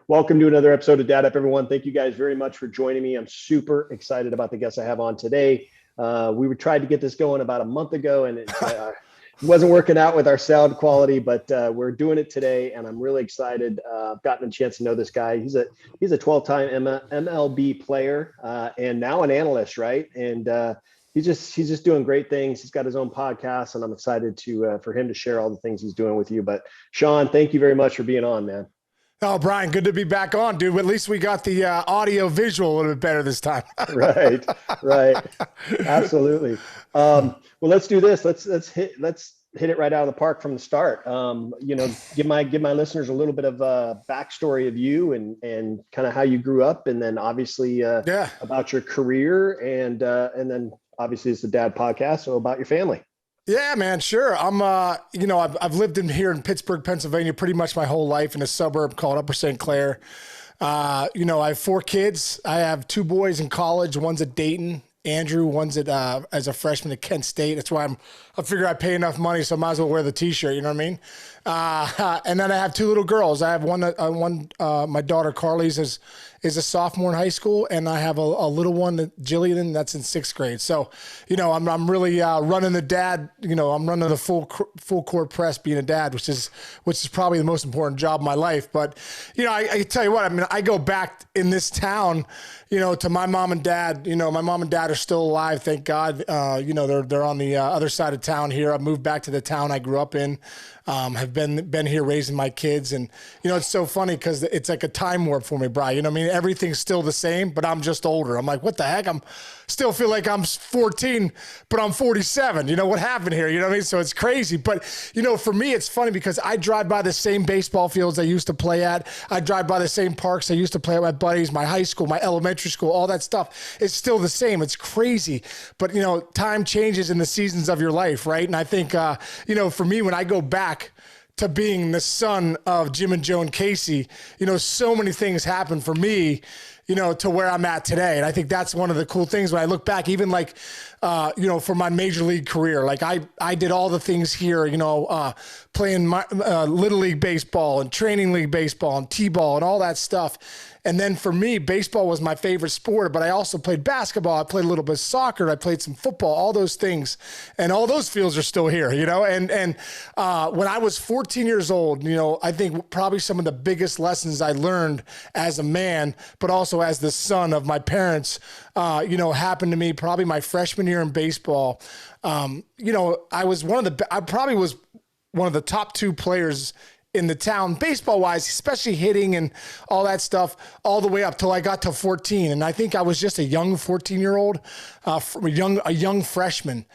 Welcome to another episode of Dad Up, everyone. Thank you guys very much for joining me. I'm super excited about the guests I have on today. We tried to get this going about a month ago, and it wasn't working out with our sound quality, but we're doing it today, and I'm really excited. I've gotten a chance to know this guy. He's a 12-time MLB player and now an analyst, right? And he's just doing great things. He's got his own podcast, and I'm excited for him to share all the things he's doing with you. But Sean, thank you very much for being on, man. Oh, Bryan, good to be back on, dude. At least we got the audio visual a little bit better this time. Right. Absolutely. Well, let's do this. Let's hit it right out of the park from the start. Give my listeners a little bit of a backstory of you and kind of how you grew up, and then obviously about your career, and then obviously it's the Dad podcast, so about your family. Yeah, man, sure. I'm, I've lived here in Pittsburgh, Pennsylvania, pretty much my whole life in a suburb called Upper St. Clair. I have 4 kids. I have 2 boys in college. One's at Dayton, Andrew. One's at as a freshman at Kent State. That's why I figure I pay enough money, so I might as well wear the T-shirt. You know what I mean? And then I have 2 little girls. I have one. My daughter Carly's is a sophomore in high school, and I have a little one, Jillian, that's in 6th grade. So, I'm really running the dad. I'm running the full court press, being a dad, which is probably the most important job of my life. But I tell you what, I go back in this town, to my mom and dad. My mom and dad are still alive, thank God. They're on the other side of town here. I moved back to the town I grew up in. Have been here raising my kids, and it's so funny because it's like a time warp for me, Bryan. Everything's still the same, but I'm just older. I'm like, what the heck? I'm still feel like I'm 14, but I'm 47. What happened here? So it's crazy. But for me, it's funny because I drive by the same baseball fields I used to play at. I drive by the same parks I used to play at, my buddies, my high school, my elementary school, all that stuff. It's still the same. It's crazy. But time changes in the seasons of your life, right? And I think for me, when I go back to being the son of Jim and Joan Casey, so many things happen for me, to where I'm at today. And I think that's one of the cool things when I look back, even for my major league career. Like I did all the things here, playing my little league baseball and training league baseball and t-ball and all that stuff. And then for me, baseball was my favorite sport, but I also played basketball. I played a little bit of soccer. I played some football, all those things. And all those fields are still here, And when I was 14 years old, I think probably some of the biggest lessons I learned as a man, but also as the son of my parents, happened to me probably my freshman year in baseball. I probably was one of the top 2 players in the town, baseball wise, especially hitting and all that stuff, all the way up till I got to 14. And I think I was just a young 14-year-old, a young freshman.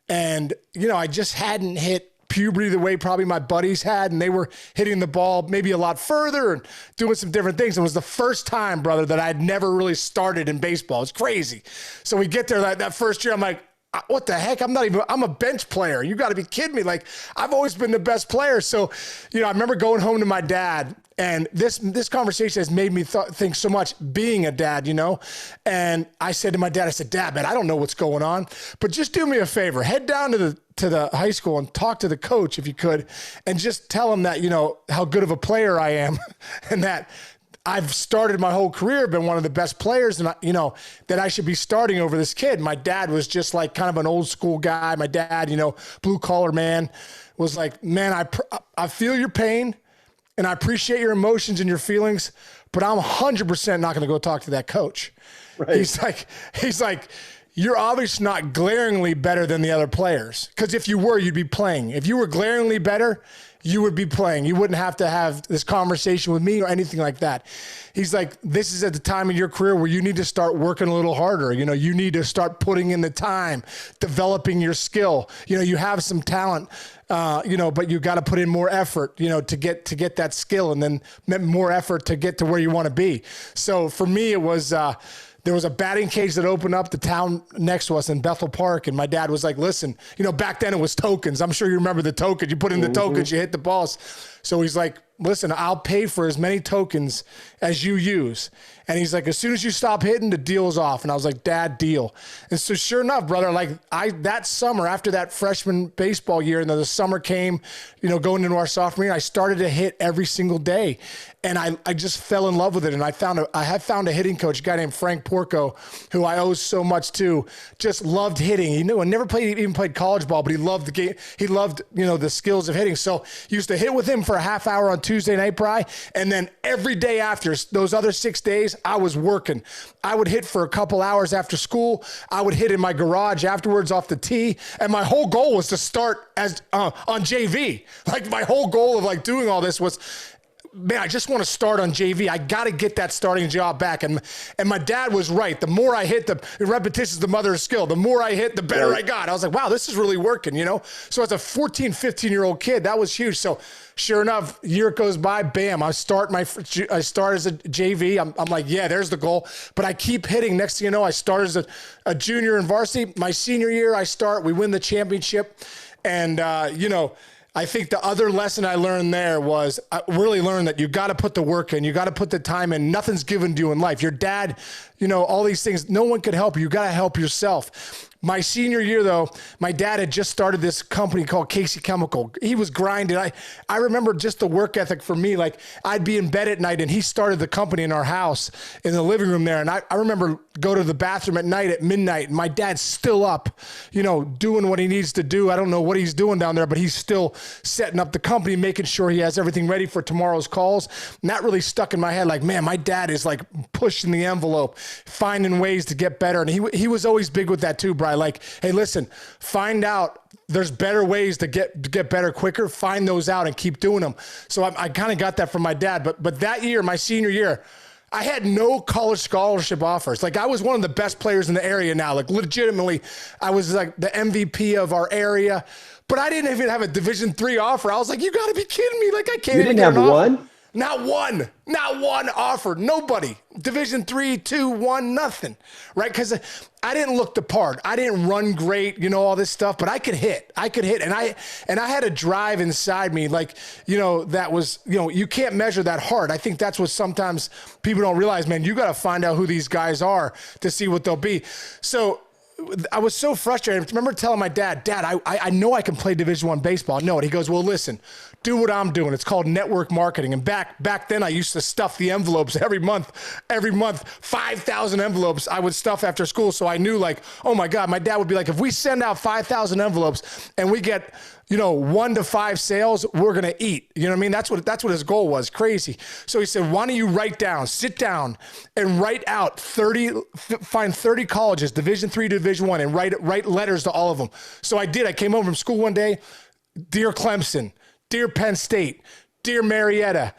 And, I just hadn't hit puberty the way probably my buddies had, and they were hitting the ball maybe a lot further and doing some different things. It was the first time, brother, that I'd never really started in baseball. It's crazy. So we get there that first year, I'm like, what the heck? I'm a bench player. You got to be kidding me. Like, I've always been the best player. So, I remember going home to my dad, and this conversation has made me think so much being a dad, and I said to my dad, I said, Dad, man, I don't know what's going on, but just do me a favor. Head down to the high school and talk to the coach if you could, and just tell him that, how good of a player I am and that I've started my whole career, been one of the best players, and that I should be starting over this kid. My dad was just like kind of an old school guy. My dad, blue collar man, was like, man, I feel your pain and I appreciate your emotions and your feelings, but I'm 100% not going to go talk to that coach. Right. He's like, you're obviously not glaringly better than the other players. Because if you were, you'd be playing. If you were glaringly better, you would be playing. You wouldn't have to have this conversation with me or anything like that. He's like, this is at the time in your career where you need to start working a little harder. You need to start putting in the time, developing your skill. You have some talent, but you got to put in more effort, to get that skill, and then more effort to get to where you want to be. So for me, it was, there was a batting cage that opened up the town next to us in Bethel Park. And my dad was like, listen, back then it was tokens. I'm sure you remember the tokens. You put in the tokens, you hit the balls. So he's like, listen, I'll pay for as many tokens as you use. And he's like, as soon as you stop hitting, the deal's off. And I was like, Dad, deal. And so sure enough, brother, like that summer after that freshman baseball year, and then the summer came, going into our sophomore year, I started to hit every single day. And I just fell in love with it. And I had found a hitting coach, a guy named Frank Porco, who I owe so much to, just loved hitting. He knew, and never even played college ball, but he loved the game. He loved, the skills of hitting. So used to hit with him for a half hour on Tuesday night, Bri. And then every day after, those other 6 days, I was working. I would hit for a couple hours after school. I would hit in my garage afterwards off the tee. And my whole goal was to start as on JV. Like my whole goal of like doing all this was, man, I just want to start on JV. I got to get that starting job back. And my dad was right. The more I hit, the repetition is the mother of skill. The more I hit, the better I got. I was like, wow, this is really working, So as a 14, 15-year-old kid, that was huge. So sure enough, year goes by, bam, I start as a JV. I'm like, yeah, there's the goal. But I keep hitting. Next thing you know, I start as a junior in varsity. My senior year, we win the championship. And, I think the other lesson I learned there was I really learned that you got to put the work in. You got to put the time in. Nothing's given to you in life. Your dad, all these things, no one could help you. You got to help yourself. My senior year, though, my dad had just started this company called Casey Chemical. He was grinding. I remember just the work ethic for me. Like, I'd be in bed at night, and he started the company in our house in the living room there. And I remember go to the bathroom at night at midnight, and my dad's still up, doing what he needs to do. I don't know what he's doing down there, but he's still setting up the company, making sure he has everything ready for tomorrow's calls. And that really stuck in my head. Like, man, my dad is like pushing the envelope, finding ways to get better. And he was always big with that too, Brian. Like, hey, listen, find out there's better ways to get better quicker. Find those out and keep doing them. So I kind of got that from my dad. But that year, my senior year, I had no college scholarship offers. Like, I was one of the best players in the area now. Like, legitimately, I was like the MVP of our area. But I didn't even have a Division III offer. I was like, you got to be kidding me. Like, I can't even get an offer. You didn't have one? Not one offer. Nobody. Division III, 2, 1, nothing. Right? Because I didn't look the part. I didn't run great, all this stuff, but I could hit. And I had a drive inside me, like, that was, you can't measure that hard. I think that's what sometimes people don't realize, man. You got to find out who these guys are to see what they'll be. So I was so frustrated. I remember telling my dad, I know I can play Division I baseball. I know it. He goes, well, listen, do what I'm doing. It's called network marketing. And back then I used to stuff the envelopes every month, 5,000 envelopes I would stuff after school. So I knew, like, oh my God, my dad would be like, if we send out 5,000 envelopes and we get 1 to 5 sales, we're going to eat. You know what I mean? That's what his goal was. Crazy. So he said, why don't you sit down and write out find 30 colleges, Division III, Division I, and write letters to all of them. So I did. I came home from school one day, Dear Clemson, Dear Penn State, Dear Marietta.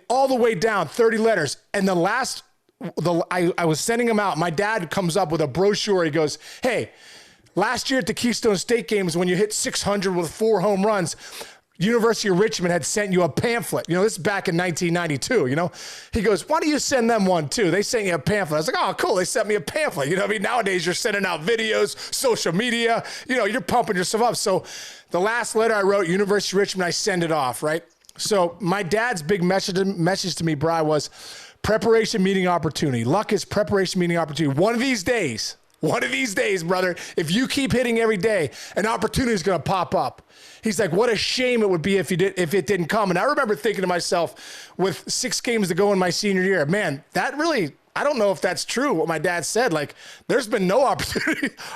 All the way down, 30 letters. And I was sending them out. My dad comes up with a brochure. He goes, hey, last year at the Keystone State Games, when you hit 600 with 4 home runs, University of Richmond had sent you a pamphlet. This is back in 1992, He goes, why don't you send them one too? They sent you a pamphlet. I was like, oh, cool. They sent me a pamphlet. Nowadays you're sending out videos, social media, you're pumping yourself up. So the last letter I wrote, University of Richmond, I send it off, right? So my dad's big message to me, Bri, was preparation meeting opportunity. Luck is preparation meeting opportunity. One of these days, brother, if you keep hitting every day, an opportunity is going to pop up. He's like, what a shame it would be if it didn't come. And I remember thinking to myself, with 6 games to go in my senior year, man, that really, I don't know if that's true, what my dad said. Like, there's been no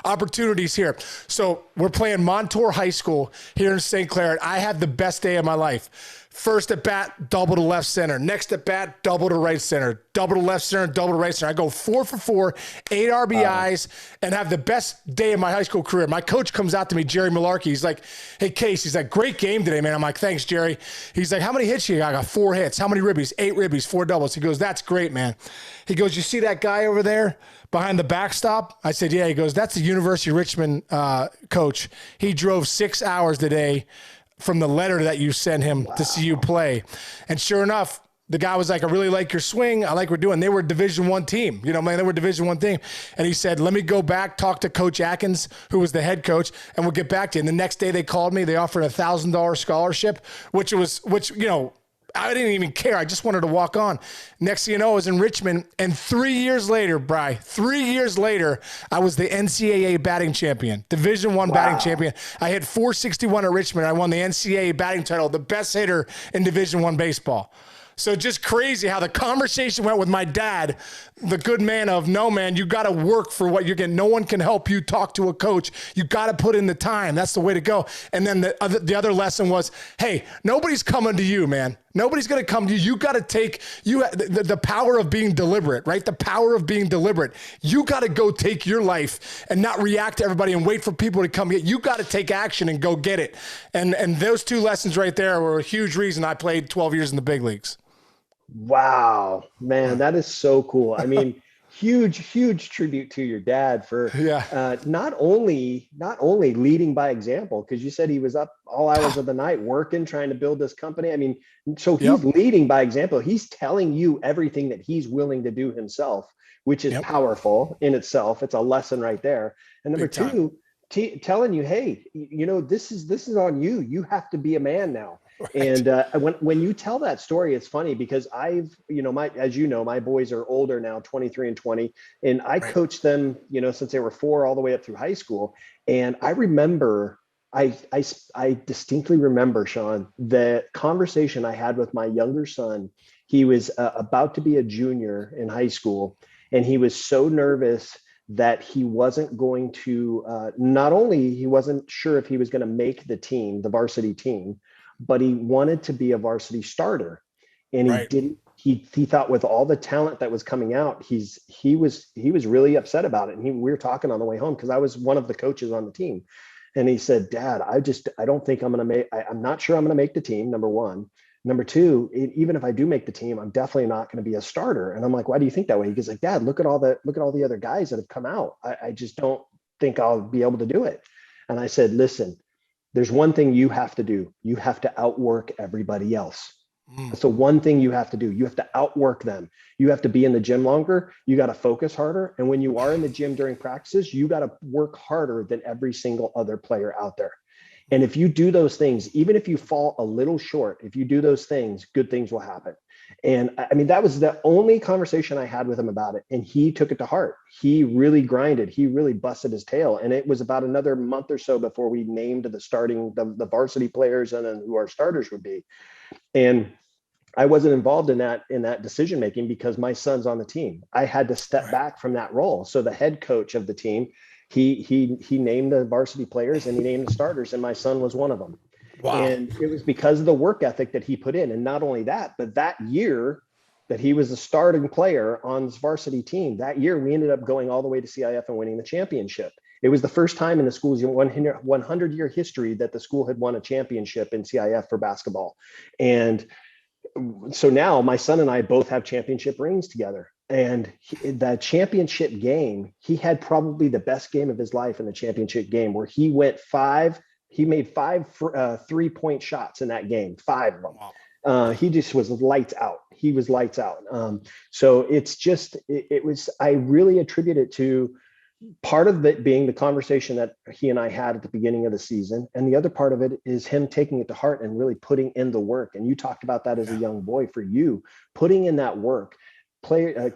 opportunities here. So we're playing Montour High School here in St. Clair, and I had the best day of my life. First at bat, double to left center. Next at bat, double to right center. Double to left center, double to right center. I go 4 for 4, 8 RBIs, and have the best day of my high school career. My coach comes out to me, Jerry Malarkey. He's like, hey, Case. He's like, great game today, man. I'm like, thanks, Jerry. He's like, how many hits you got? I got 4 hits. How many ribbies? 8 ribbies, 4 doubles. He goes, that's great, man. He goes, you see that guy over there behind the backstop? I said, yeah. He goes, that's the University of Richmond coach. He drove 6 hours today from the letter that you sent him to see you play. And sure enough, the guy was like, I really like your swing. I like what we're doing. They were a Division I team. They were a Division I team. And he said, let me go back, talk to Coach Atkins, who was the head coach, and we'll get back to you. And the next day they called me. They offered a $1,000 scholarship, which I didn't even care. I just wanted to walk on. Next thing you know, I was in Richmond, and 3 years later, Bri, 3 years later, I was the NCAA batting champion, Division I batting champion. I hit .461 at Richmond. I won the NCAA batting title, the best hitter in Division I baseball. So just crazy how the conversation went with my dad, the good man of, no, man, you got to work for what you're getting. No one can help you talk to a coach. You got to put in the time. That's the way to go. And then the other lesson was, hey, nobody's coming to you, man. Nobody's going to come to you. You got to take the power of being deliberate, right? The power of being deliberate. You got to go take your life and not react to everybody and wait for people to come get you. Got to take action and go get it. And those two lessons right there were a huge reason I played 12 years in the big leagues. Wow, man, that is so cool. I mean, huge tribute to your dad for not only leading by example, because you said he was up all hours of the night working, trying to build this company. I mean, so he's leading by example. He's telling you everything that he's willing to do himself, which is powerful in itself. It's a lesson right there. And number two, telling you, hey, you know, this is on you. You have to be a man now. Right. And when you tell that story, it's funny because I've, you know, as you know, my boys are older now, 23 and 20, and I coached them, you know, since they were 4 all the way up through high school. And I remember, I distinctly remember, Sean, the conversation I had with my younger son. He was about to be a junior in high school, and he was so nervous that he wasn't going to, not only he wasn't sure if he was going to make the team, the varsity team, but he wanted to be a varsity starter. And he didn't, he thought with all the talent that was coming out, he was really upset about it. And we were talking on the way home, because I was one of the coaches on the team. And he said, Dad, I don't think I'm not sure I'm going to make the team. Number one. Number two, even if I do make the team, I'm definitely not going to be a starter. And I'm like, why do you think that way? He goes like, Dad, look at all the other guys that have come out. I just don't think I'll be able to do it. And I said, listen, there's one thing you have to do. You have to outwork everybody else. That's the one thing you have to do. You have to outwork them. You have to be in the gym longer. You got to focus harder. And when you are in the gym during practices, you got to work harder than every single other player out there. And if you do those things, even if you fall a little short, if you do those things, good things will happen. And I mean, that was the only conversation I had with him about it. And he took it to heart. He really grinded. He really busted his tail. And it was about another month or so before we named the varsity players and then who our starters would be. And I wasn't involved in that decision making because my son's on the team. I had to step back from that role. So the head coach of the team, he named the varsity players and he named the starters, and my son was one of them. Wow. And it was because of the work ethic that he put in. And not only that, but that year that he was a starting player on this varsity team, that year we ended up going all the way to CIF and winning the championship. It was the first time in the school's 100-year history that the school had won a championship in CIF for basketball. And so now my son and I both have championship rings together. And that championship game, he had probably the best game of his life in the championship game, where he made 5 3-point shots in that game, 5 of them. Wow. He just was lights out. He was lights out. So I really attribute it to part of it being the conversation that he and I had at the beginning of the season. And the other part of it is him taking it to heart and really putting in the work. And you talked about that as a young boy, for you, putting in that work.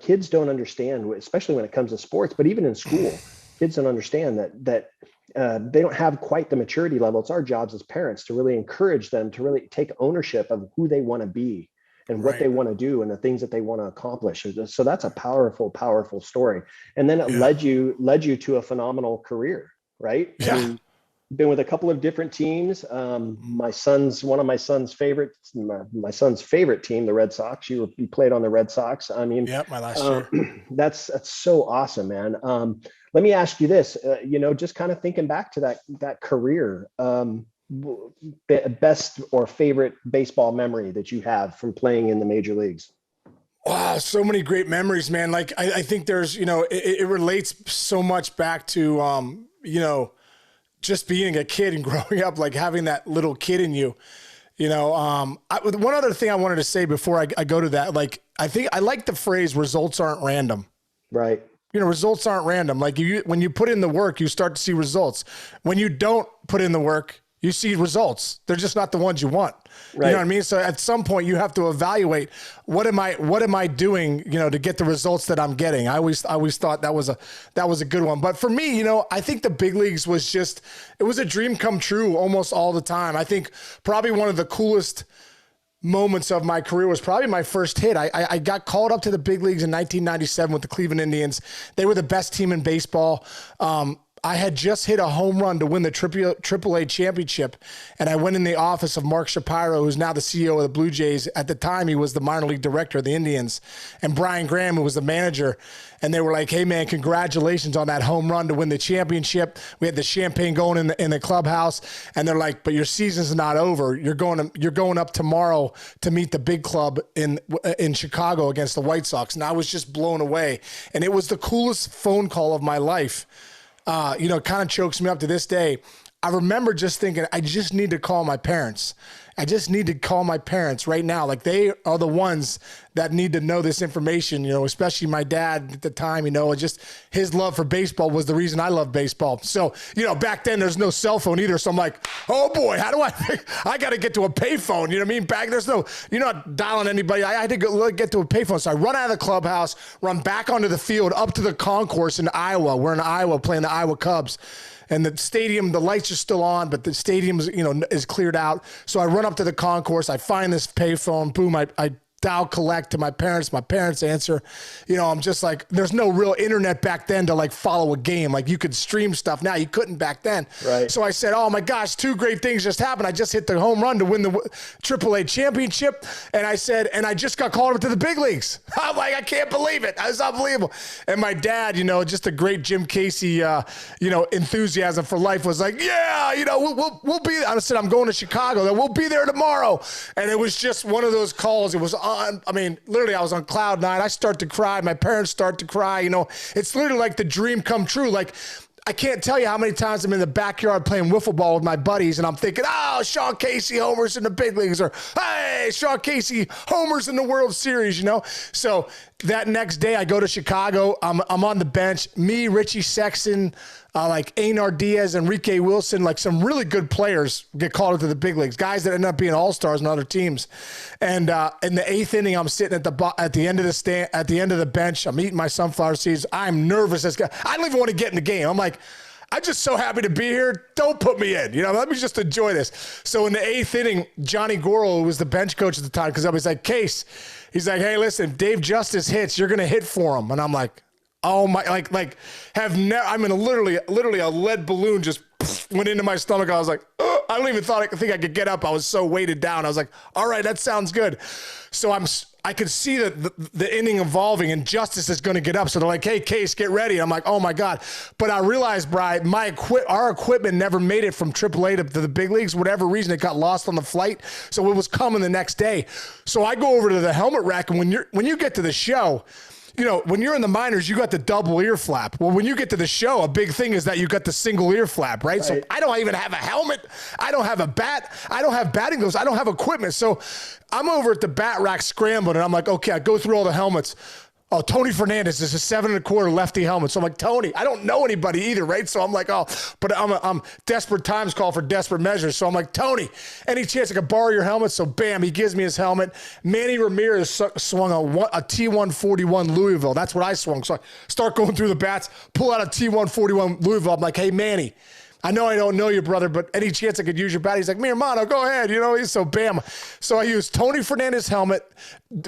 Kids don't understand, especially when it comes to sports, but even in school, kids don't understand that they don't have quite the maturity level. It's our jobs as parents to really encourage them to really take ownership of who they want to be and what they want to do and the things that they want to accomplish. So that's a powerful, powerful story. And then it led you to a phenomenal career, right? Yeah. I mean, been with a couple of different teams. One of my son's favorite team, the Red Sox. You played on the Red Sox. I mean, my last year. That's so awesome, man. Let me ask you this, just kind of thinking back to that career, best or favorite baseball memory that you have from playing in the major leagues? Wow, so many great memories, man. Like I think there's, it relates so much back to, just being a kid and growing up, like having that little kid in you. One other thing I wanted to say before I go to that, like, I think I like the phrase results aren't random. Right. Results aren't random. Like when you put in the work, you start to see results. When you don't put in the work, You see results. They're just not the ones you want. Right. You know what I mean? So at some point you have to evaluate what am I doing, to get the results that I'm getting. I always thought that was a good one. But for me, I think the big leagues was it was a dream come true almost all the time. I think probably one of the coolest moments of my career was probably my first hit. I got called up to the big leagues in 1997 with the Cleveland Indians. They were the best team in baseball. I had just hit a home run to win the AAA championship, and I went in the office of Mark Shapiro, who's now the CEO of the Blue Jays. At the time, he was the minor league director of the Indians, and Bryan, who was the manager. And they were like, "Hey, man, congratulations on that home run to win the championship." We had the champagne going in the clubhouse, and they're like, "But your season's not over. You're going up tomorrow to meet the big club in Chicago against the White Sox." And I was just blown away, and it was the coolest phone call of my life. It kind of chokes me up to this day. I remember just thinking, I just need to call my parents. I just need to call my parents right now. Like, they are the ones that need to know this information, especially my dad at the time, just his love for baseball was the reason I love baseball. So, back then there's no cell phone either. So I'm like, oh boy, how do I got to get to a payphone. You know what I mean? Back there's no, you're not dialing anybody. I had to get to a payphone. So I run out of the clubhouse, run back onto the field, up to the concourse in Iowa. We're in Iowa playing the Iowa Cubs. And the stadium, the lights are still on, but the stadium is cleared out. So I run up to the concourse. I find this payphone. Boom, I dial collect to my parents. My parents answer. I'm just like, there's no real internet back then to like follow a game. Like, you could stream stuff now. You couldn't back then. Right. So I said, oh my gosh, two great things just happened. I just hit the home run to win the AAA championship. And I said, and I just got called up to the big leagues. I'm like, I can't believe it. It's unbelievable. And my dad, just a great Jim Casey, enthusiasm for life, was like, yeah, we'll be there. I said, I'm going to Chicago. We'll be there tomorrow. And it was just one of those calls. It was literally I was on cloud nine. I start to cry. My parents start to cry. It's literally like the dream come true. Like, I can't tell you how many times I'm in the backyard playing wiffle ball with my buddies, and I'm thinking, oh, Sean Casey homers in the big leagues, or hey, Sean Casey homers in the World Series, So that next day I go to Chicago. I'm on the bench. Me, Richie Sexton, like Einar Diaz, Enrique Wilson, like some really good players get called into the big leagues, guys that end up being all-stars on other teams. And in the eighth inning, I'm sitting at the end of the bench. I'm eating my sunflower seeds. I'm nervous as I don't even want to get in the game. I'm like, I'm just so happy to be here. Don't put me in. Let me just enjoy this. So in the eighth inning, Johnny Gorel, who was the bench coach at the time, because I was like, Case, he's like, hey, listen, if Dave Justice hits, you're gonna hit for him. And I'm like, oh my, I'm in literally a lead balloon just went into my stomach. I was like, oh, I don't even think I could get up. I was so weighted down. I was like, all right, that sounds good. So I could see the inning evolving, and Justice is going to get up. So they're like, hey, Case, get ready. I'm like, oh my God. But I realized, Bryan, our equipment never made it from AAA to the big leagues. Whatever reason, it got lost on the flight. So it was coming the next day. So I go over to the helmet rack, and when you get to the show, when you're in the minors, you got the double ear flap. Well, when you get to the show, a big thing is that you got the single ear flap, right? So I don't even have a helmet. I don't have a bat. I don't have batting gloves. I don't have equipment. So I'm over at the bat rack scrambling, and I'm like, okay, I go through all the helmets. Oh, Tony Fernandez is a 7 1/4 lefty helmet. So I'm like, Tony, I don't know anybody either, right? So I'm like, oh, but I'm desperate times call for desperate measures. So I'm like, Tony, any chance I could borrow your helmet? So bam, he gives me his helmet. Manny Ramirez swung a T141 Louisville. That's what I swung. So I start going through the bats, pull out a T141 Louisville. I'm like, hey, Manny, I know I don't know you, brother, but any chance I could use your bat? He's like, mi hermano, go ahead. So bam. So I used Tony Fernandez's helmet,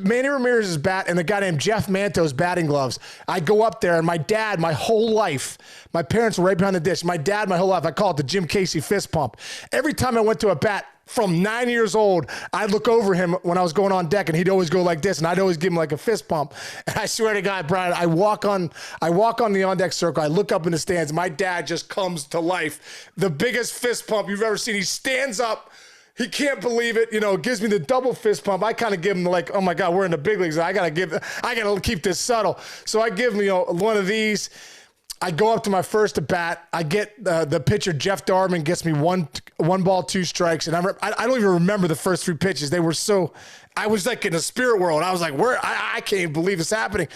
Manny Ramirez's bat, and the guy named Jeff Manto's batting gloves. I go up there, and my dad, my whole life, my parents were right behind the dish. My dad, my whole life, I call it the Jim Casey fist pump. Every time I went to a bat, from 9 years old, I'd look over him when I was going on deck, and he'd always go like this, and I'd always give him like a fist pump. And I swear to God, Bryan, I walk on the on-deck circle. I look up in the stands. My dad just comes to life. The biggest fist pump you've ever seen. He stands up. He can't believe it. Gives me the double fist pump. I kind of give him like, oh my God, we're in the big leagues. I gotta keep this subtle. So I give him, one of these. I go up to my first at bat. I get the pitcher, Jeff Darman, gets me one ball, 2 strikes. And I don't even remember the first 3 pitches. They were so, I was like in a spirit world. I was like, I can't even believe it's happening.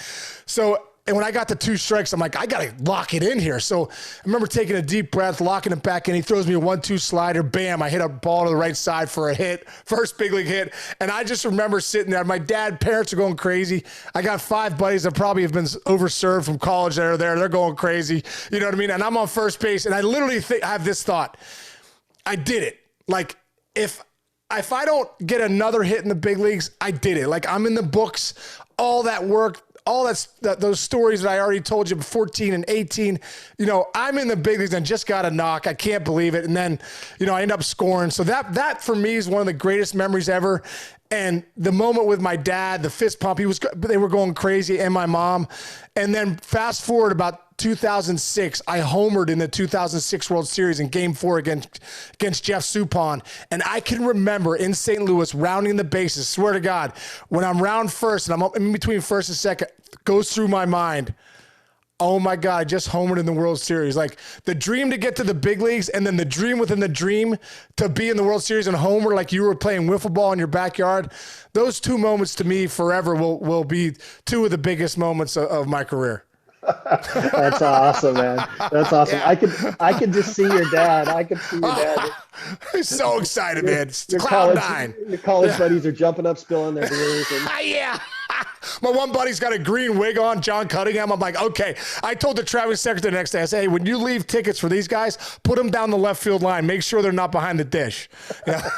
So and when I got the 2 strikes, I'm like, I got to lock it in here. So I remember taking a deep breath, locking it back in. He throws me a 1-2 slider. Bam, I hit a ball to the right side for a hit, first big league hit. And I just remember sitting there. My parents are going crazy. I got 5 buddies that probably have been overserved from college that are there. They're going crazy. You know what I mean? And I'm on first base, and I literally I have this thought. I did it. Like, if I don't get another hit in the big leagues, I did it. Like, I'm in the books, all that work, all those stories that I already told you, 14 and 18, I'm in the big leagues and just got a knock. I can't believe it. And then, I end up scoring. So that for me is one of the greatest memories ever. And the moment with my dad, the fist pump, they were going crazy, and my mom. And then fast forward about 2006, I homered in the 2006 World Series in Game 4 against Jeff Suppan. And I can remember in St. Louis rounding the bases, swear to God, when I'm round first and I'm up in between first and second, goes through my mind, oh my God, I just homered in the World Series. Like, the dream to get to the big leagues, and then the dream within the dream to be in the World Series and homer like you were playing wiffle ball in your backyard. Those 2 moments to me forever will be 2 of the biggest moments of my career. That's awesome, man. That's awesome. Yeah. I could just see your dad. I could see your dad. He's so excited, man. Your Cloud 9. Your college buddies are jumping up, spilling their beers. Yeah. My one buddy's got a green wig on, John Cunningham. I'm like, okay. I told the traveling secretary the next day, I said, hey, when you leave tickets for these guys, put them down the left field line. Make sure they're not behind the dish. Yeah.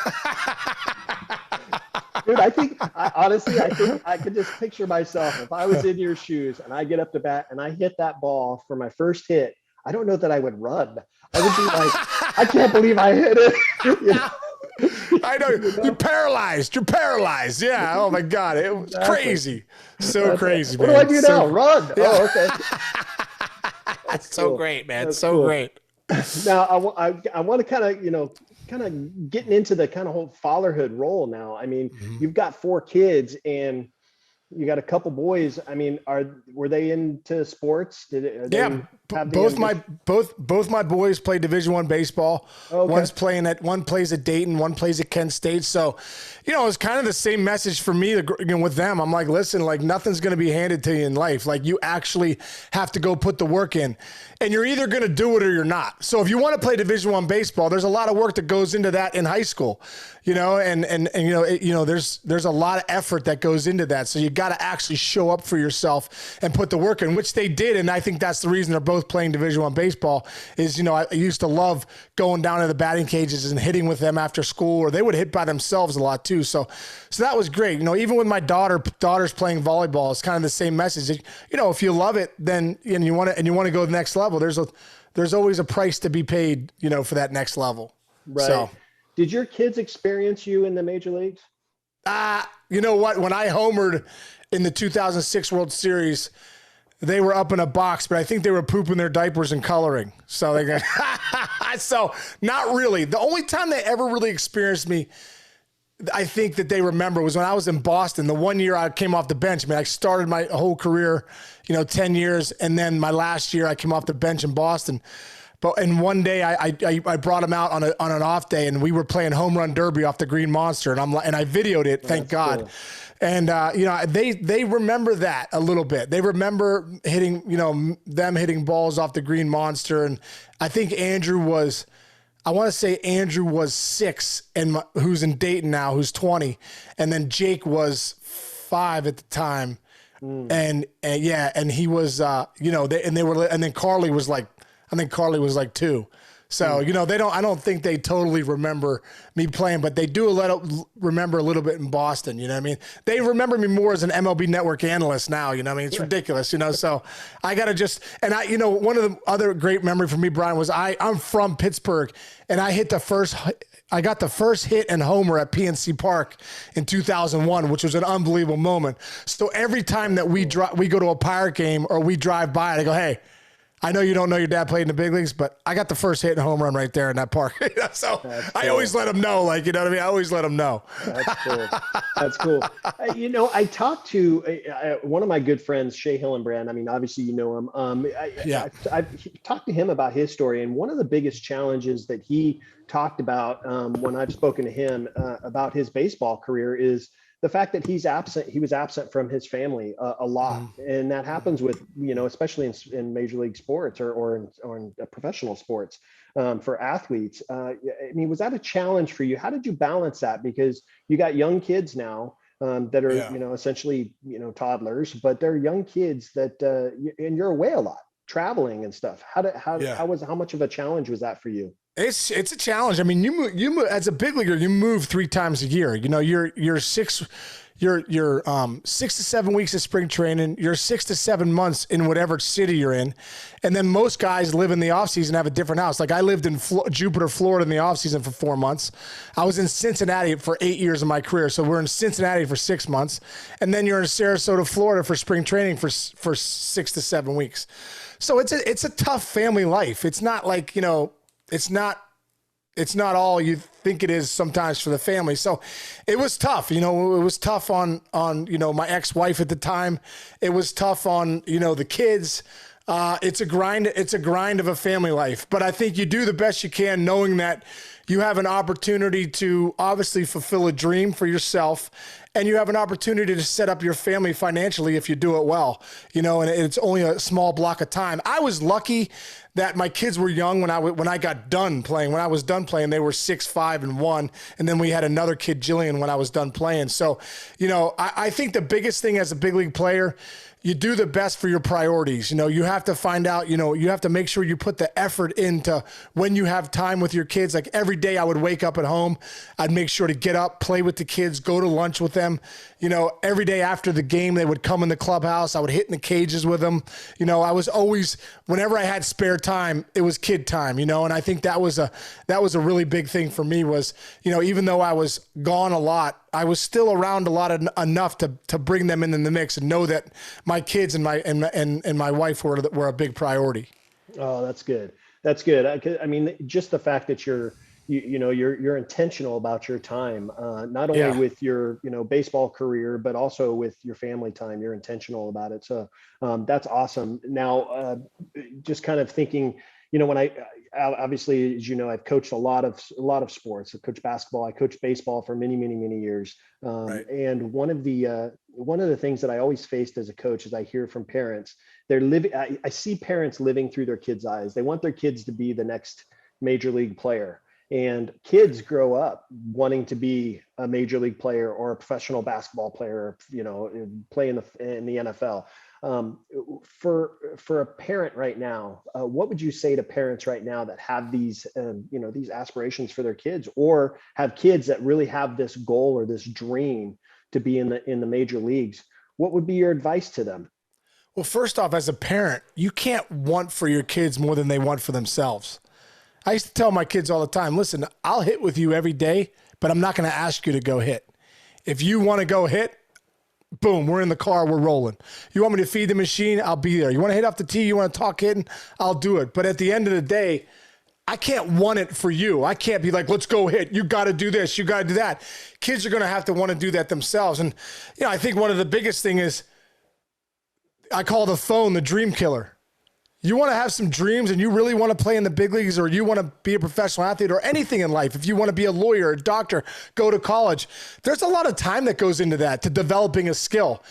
Dude, honestly, I could just picture myself. If I was in your shoes and I get up to bat and I hit that ball for my first hit, I don't know that I would run. I would be like, I can't believe I hit it. I know. You're paralyzed. Yeah. Oh my God. It was crazy. So crazy, man. What do I do now? Run. Yeah. Oh, okay. That's so cool. Great, man. That's so cool. Great. Now I want to kind of getting into the kind of whole fatherhood role now. I mean, you've got 4 kids and you got a couple boys. I mean, were they into sports? Both my boys play Division I baseball. Okay. One plays at Dayton, one plays at Kent State. So, it's kind of the same message for me with them. I'm like, listen, like, nothing's going to be handed to you in life. Like, you actually have to go put the work in, and you're either going to do it or you're not. So if you want to play Division I baseball, there's a lot of work that goes into that in high school, and there's a lot of effort that goes into that. So you got to actually show up for yourself and put the work in, which they did. And I think that's the reason they're both playing Division I baseball is, I used to love going down to the batting cages and hitting with them after school, or they would hit by themselves a lot too. So that was great. Even with my daughter's playing volleyball, it's kind of the same message. If you love it, then and you want to go to the next level, there's always a price to be paid, for that next level. Right. So, did your kids experience you in the major leagues? You know what? When I homered in the 2006 World Series, they were up in a box, but I think they were pooping their diapers and coloring. So they got, so not really. The only time they ever really experienced me, I think that they remember, was when I was in Boston. The 1 year I came off the bench. I mean, I started my whole career, 10 years. And then my last year I came off the bench in Boston. And one day I brought him out on an off day, and we were playing home run derby off the Green Monster, and I videoed it, thank God. Cool. And they remember that a little bit. They remember hitting, them hitting balls off the Green Monster, and I think Andrew was 6, and who's in Dayton now, who's 20, and then Jake was 5 at the time, and he was and then Carly was like. I think Carly was like 2. So, I don't think they totally remember me playing, but they do remember a little bit in Boston. You know what I mean? They remember me more as an MLB Network analyst now. You know what I mean? It's ridiculous, so I got to one of the other great memory for me, Bryan, was I'm from Pittsburgh, and I got the first hit and homer at PNC Park in 2001, which was an unbelievable moment. So every time that we go to a Pirate game or we drive by, I go, hey, I know you don't know your dad played in the big leagues, but I got the first hit and home run right there in that park. So I always let them know, I always let them know. That's cool. That's cool. I talked to one of my good friends, Shea Hillenbrand. I mean, obviously, you know him. I've talked to him about his story. And one of the biggest challenges that he talked about when I've spoken to him about his baseball career is the fact that he was absent from his family a lot. And that happens with, especially in major league sports or in professional sports, for athletes. I mean, was that a challenge for you? How did you balance that? Because you got young kids now that are, essentially, toddlers, but they're young kids that, and you're away a lot, traveling and stuff. How much of a challenge was that for you? It's a challenge. I mean, you move as a big leaguer, you move 3 times a year. You're 6 to 7 weeks of spring training. You're 6 to 7 months in whatever city you're in. And then most guys live in the off season, have a different house. Like I lived in Jupiter, Florida in the off season for 4 months. I was in Cincinnati for 8 years of my career. So we're in Cincinnati for 6 months. And then you're in Sarasota, Florida for spring training for 6 to 7 weeks. So it's a tough family life. It's not like, it's not all you think it is sometimes for the family. So it was tough. It was tough on my ex-wife at the time. It was tough on, the kids. It's a grind. It's a grind of a family life, but I think you do the best you can, knowing that you have an opportunity to obviously fulfill a dream for yourself, and you have an opportunity to set up your family financially if you do it well, and it's only a small block of time. I was lucky that my kids were young when I got done playing. When I was done playing, they were 6, 5, and 1. And then we had another kid, Jillian, when I was done playing. So, I think the biggest thing as a big league player, you do the best for your priorities. You have to find out, you have to make sure you put the effort into when you have time with your kids. Like every day I would wake up at home, I'd make sure to get up, play with the kids, go to lunch with them. Every day after the game, they would come in the clubhouse. I would hit in the cages with them. I was always, whenever I had spare time, it was kid time, and I think that was a really big thing for me was, even though I was gone a lot, I was still around a lot enough to bring them in the mix and know that my kids and my wife were a big priority. Oh, that's good. That's good. I mean, just the fact that you're intentional about your time, not only with your, baseball career, but also with your family time. You're intentional about it. So that's awesome. Now, just kind of thinking, when I obviously, as I've coached a lot of sports. I coached basketball. I coached baseball for many, many, many years. Right. And one of the things that I always faced as a coach is I hear from parents, I see parents living through their kids' eyes. They want their kids to be the next major league player. And kids grow up wanting to be a major league player or a professional basketball player, play in the NFL. For a parent right now, what would you say to parents right now that have these aspirations for their kids, or have kids that really have this goal or this dream to be in the major leagues? What would be your advice to them? Well, first off, as a parent, you can't want for your kids more than they want for themselves. I used to tell my kids all the time, listen, I'll hit with you every day, but I'm not going to ask you to go hit. If you want to go hit, boom, we're in the car, we're rolling. You want me to feed the machine? I'll be there. You want to hit off the tee? You want to talk hitting? I'll do it. But at the end of the day, I can't want it for you. I can't be like, let's go hit. You got to do this. You got to do that. Kids are going to have to want to do that themselves. And, I think one of the biggest thing is I call the phone the dream killer. You want to have some dreams and you really want to play in the big leagues, or you want to be a professional athlete or anything in life. If you want to be a lawyer, a doctor, go to college. There's a lot of time that goes into that, to developing a skill.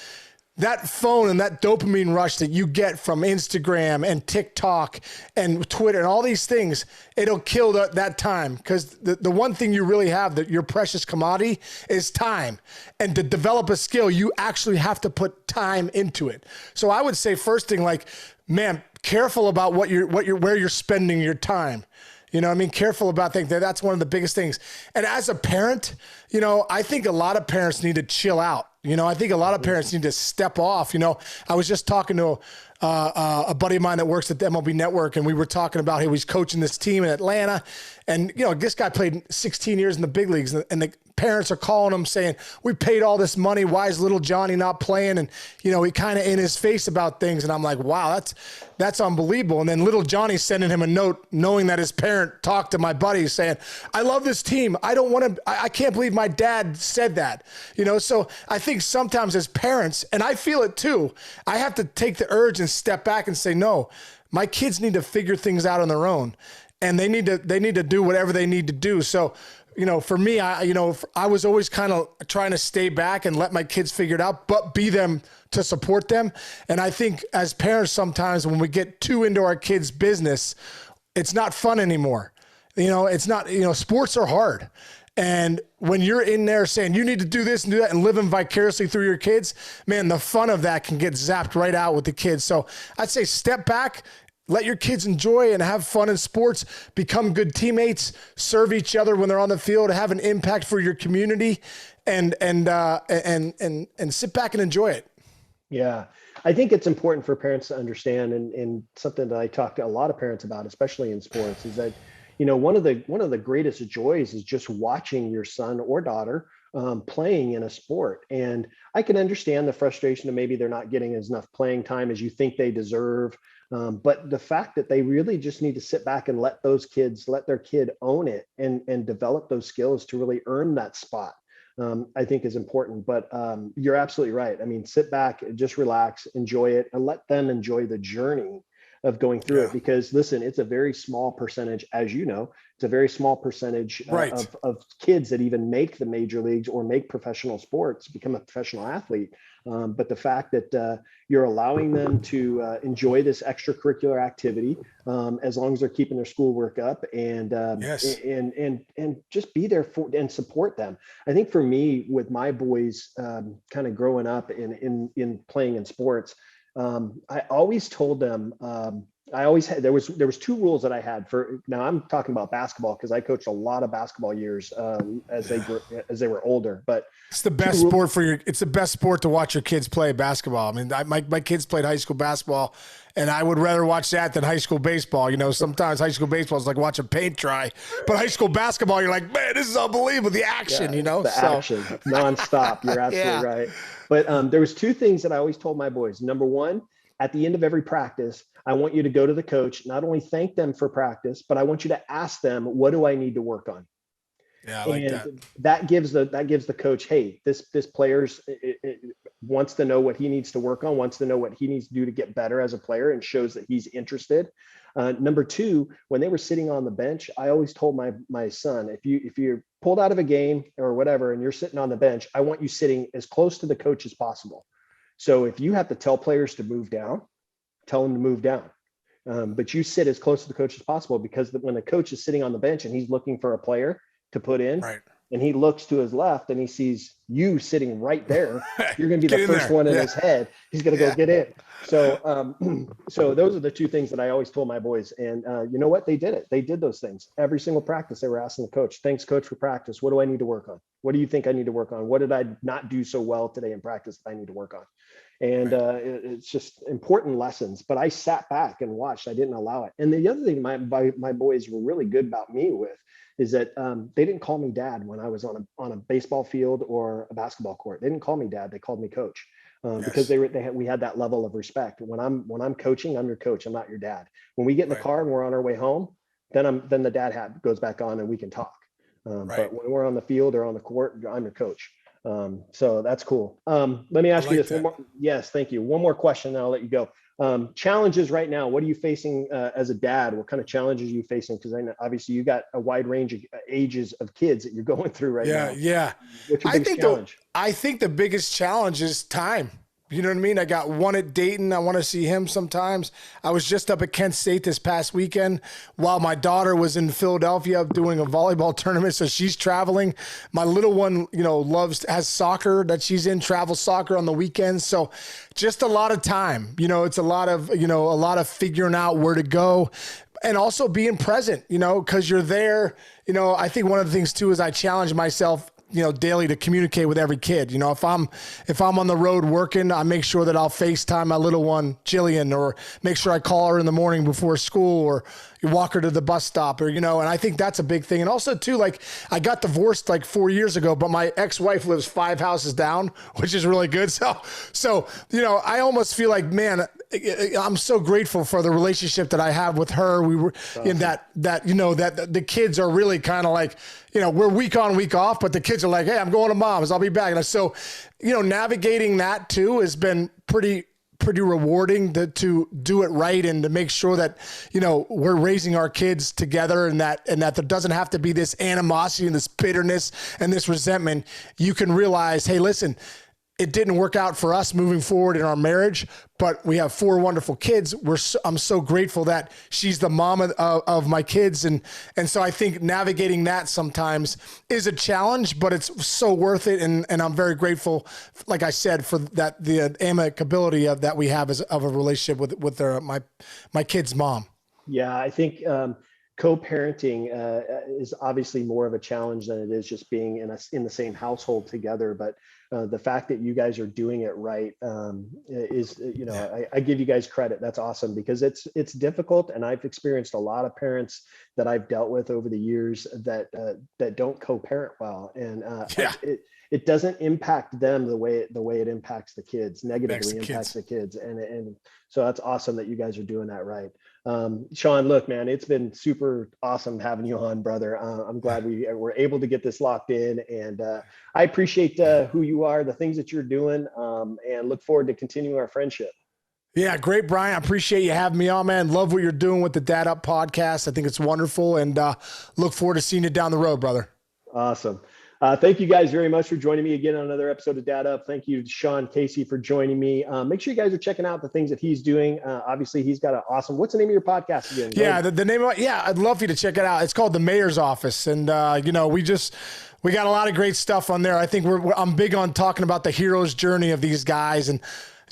That phone and that dopamine rush that you get from Instagram and TikTok and Twitter and all these things, it'll kill that time, because the one thing you really have, that your precious commodity, is time. And to develop a skill, you actually have to put time into it. So I would say first thing, like, man, careful about where you're spending your time. Careful about things. That's one of the biggest things. And as a parent, I think a lot of parents need to chill out. I think a lot of parents need to step off. I was just talking to a buddy of mine that works at the MLB Network, and we were talking about how he's coaching this team in Atlanta. And, this guy played 16 years in the big leagues, and the parents are calling him saying, we paid all this money. Why is little Johnny not playing? And, he kind of in his face about things. And I'm like, wow, that's unbelievable. And then little Johnny's sending him a note knowing that his parent talked to my buddy saying, I love this team. I can't believe my dad said that. So I think sometimes as parents, and I feel it too, I have to take the urge and step back and say, no, my kids need to figure things out on their own. And they need to do whatever they need to do. So for me, I was always kind of trying to stay back and let my kids figure it out, but be them to support them. And I think as parents, sometimes when we get too into our kids' business, it's not fun anymore. It's not, sports are hard. And when you're in there saying you need to do this and do that and living vicariously through your kids, man, the fun of that can get zapped right out with the kids. So I'd say step back, let your kids enjoy and have fun in sports, become good teammates, serve each other when they're on the field, have an impact for your community, and sit back and enjoy it. Yeah. I think it's important for parents to understand, and something that I talk to a lot of parents about, especially in sports, is that one of the greatest joys is just watching your son or daughter playing in a sport. And I can understand the frustration of maybe they're not getting enough playing time as you think they deserve. But the fact that they really just need to sit back and let their kid own it and develop those skills to really earn that spot, I think is important. But you're absolutely right. I mean, sit back, just relax, enjoy it, and let them enjoy the journey of going through it, because listen, it's a very small percentage, as you know, it's a very small percentage of kids that even make the major leagues or make professional sports, become a professional athlete. But the fact that you're allowing them to enjoy this extracurricular activity, as long as they're keeping their schoolwork up, and just be there for and support them. I think for me, with my boys, kind of growing up in playing in sports, I always told them, I always had, there was two rules that I had for, now I'm talking about basketball because I coached a lot of basketball years as they were older, but it's the best it's the best sport to watch your kids play, basketball. I mean, my kids played high school basketball, and I would rather watch that than high school baseball. Sometimes high school baseball is like watching paint dry, but high school basketball, you're like, man, this is unbelievable. The action, action nonstop. You're absolutely right. But there was two things that I always told my boys. Number one, at the end of every practice, I want you to go to the coach, not only thank them for practice, but I want you to ask them, what do I need to work on? Yeah, I like that. That gives the coach, hey, this player's wants to know what he needs to work on, wants to know what he needs to do to get better as a player, and shows that he's interested. Number two, when they were sitting on the bench, I always told my son, if you're pulled out of a game or whatever, and you're sitting on the bench, I want you sitting as close to the coach as possible. So if you have to tell players to move down, tell them to move down. But you sit as close to the coach as possible, because when the coach is sitting on the bench and he's looking for a player to put in, right, and he looks to his left and he sees you sitting right there, you're going to be the first one in his head. He's going to go get in. So, so those are the two things that I always told my boys. And you know what? They did it. They did those things. Every single practice, they were asking the coach, thanks, coach, for practice. What do I need to work on? What do you think I need to work on? What did I not do so well today in practice that I need to work on? And it's just important lessons. But I sat back and watched. I didn't allow it. And the other thing my boys were really good about me with is that they didn't call me dad when I was on a baseball field or a basketball court. They didn't call me dad. They called me coach, because we had that level of respect. When I'm coaching, I'm your coach. I'm not your dad. When we get in the car and we're on our way home, then the dad hat goes back on and we can talk. But when we're on the field or on the court, I'm your coach. So that's cool. Let me ask you this one more. Yes, thank you. One more question, and I'll let you go. Challenges right now. What are you facing as a dad? What kind of challenges are you facing? Because I know obviously you got a wide range of ages of kids that you're going through right now. Yeah. What's your biggest challenge? I think the biggest challenge is time. You know what I mean? I got one at Dayton. I want to see him sometimes. I was just up at Kent State this past weekend while my daughter was in Philadelphia doing a volleyball tournament. So she's traveling. My little one, has soccer that she's in, travel soccer on the weekends. So just a lot of time, it's a lot of figuring out where to go. And also being present, because you're there. I think one of the things too is I challenge myself daily to communicate with every kid. If I'm on the road working, I make sure that I'll FaceTime my little one, Jillian, or make sure I call her in the morning before school, or walk her to the bus stop, or, and I think that's a big thing. And also too, I got divorced 4 years ago, but my ex-wife lives 5 houses down, which is really good. So, I almost feel like, man, I'm so grateful for the relationship that I have with her. We were in that the kids are really kind of we're week on, week off, but the kids are like, hey, I'm going to mom's, I'll be back. And so, navigating that too has been pretty pretty rewarding to do it right and to make sure that, you know, we're raising our kids together, and that there doesn't have to be this animosity and this bitterness and this resentment. You can realize, hey, listen, it didn't work out for us moving forward in our marriage, but we have 4 wonderful kids. I'm so grateful that she's the mom of my kids. And so I think navigating that sometimes is a challenge, but it's so worth it. And I'm very grateful, like I said, for that, the amicability that we have of a relationship with my kid's mom. Yeah, I think co-parenting is obviously more of a challenge than it is just being in the same household together. But the fact that you guys are doing it right is, you know, I give you guys credit. That's awesome, because it's difficult. And I've experienced a lot of parents that I've dealt with over the years that don't co-parent well. And it doesn't impact them the way it impacts the kids, negatively impacts the kids. And so that's awesome that you guys are doing that right. Sean, look, man, it's been super awesome having you on, brother. I'm glad we were able to get this locked in, and I appreciate who you are, the things that you're doing, and look forward to continuing our friendship. Yeah, great, Bryan. I appreciate you having me on, man. Love what you're doing with the Dad Up podcast. I think it's wonderful, and look forward to seeing you down the road, brother. Awesome. Thank you guys very much for joining me again on another episode of Dad Up. Thank you, Sean Casey, for joining me. Make sure you guys are checking out the things that he's doing. Obviously, he's got an awesome, what's the name of your podcast again? Yeah, the name of it, I'd love for you to check it out. It's called The Mayor's Office. And, you know, we got a lot of great stuff on there. I think I'm big on talking about the hero's journey of these guys. And,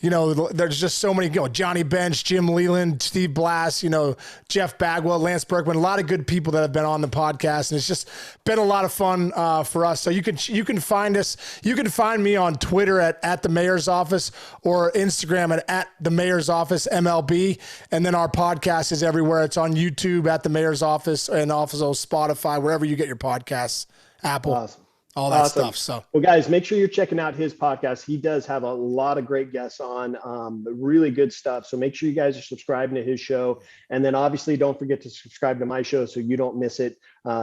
you know, there's just so many, you know, Johnny Bench, Jim Leland, Steve Blass, you know, Jeff Bagwell, Lance Berkman, a lot of good people that have been on the podcast. And it's just been a lot of fun for us. So you can find us. You can find me on Twitter at the Mayor's Office, or Instagram at the Mayor's Office MLB. And then our podcast is everywhere. It's on YouTube at the Mayor's Office, and also Spotify, wherever you get your podcasts, Apple. Awesome. All that stuff. So, well, guys, make sure you're checking out his podcast. He does have a lot of great guests on, really good stuff. So make sure you guys are subscribing to his show. And then obviously don't forget to subscribe to my show so you don't miss it.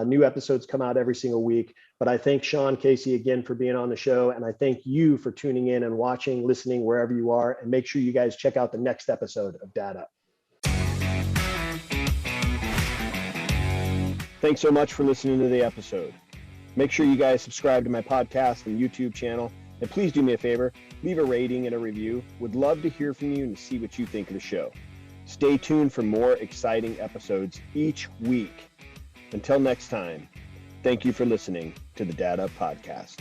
New episodes come out every single week. But I thank Sean Casey again for being on the show. And I thank you for tuning in and watching, listening, wherever you are. And make sure you guys check out the next episode of Dad Up. Thanks so much for listening to the episode. Make sure you guys subscribe to my podcast and YouTube channel. And please do me a favor, leave a rating and a review. Would love to hear from you and see what you think of the show. Stay tuned for more exciting episodes each week. Until next time, thank you for listening to the Dad Up Podcast.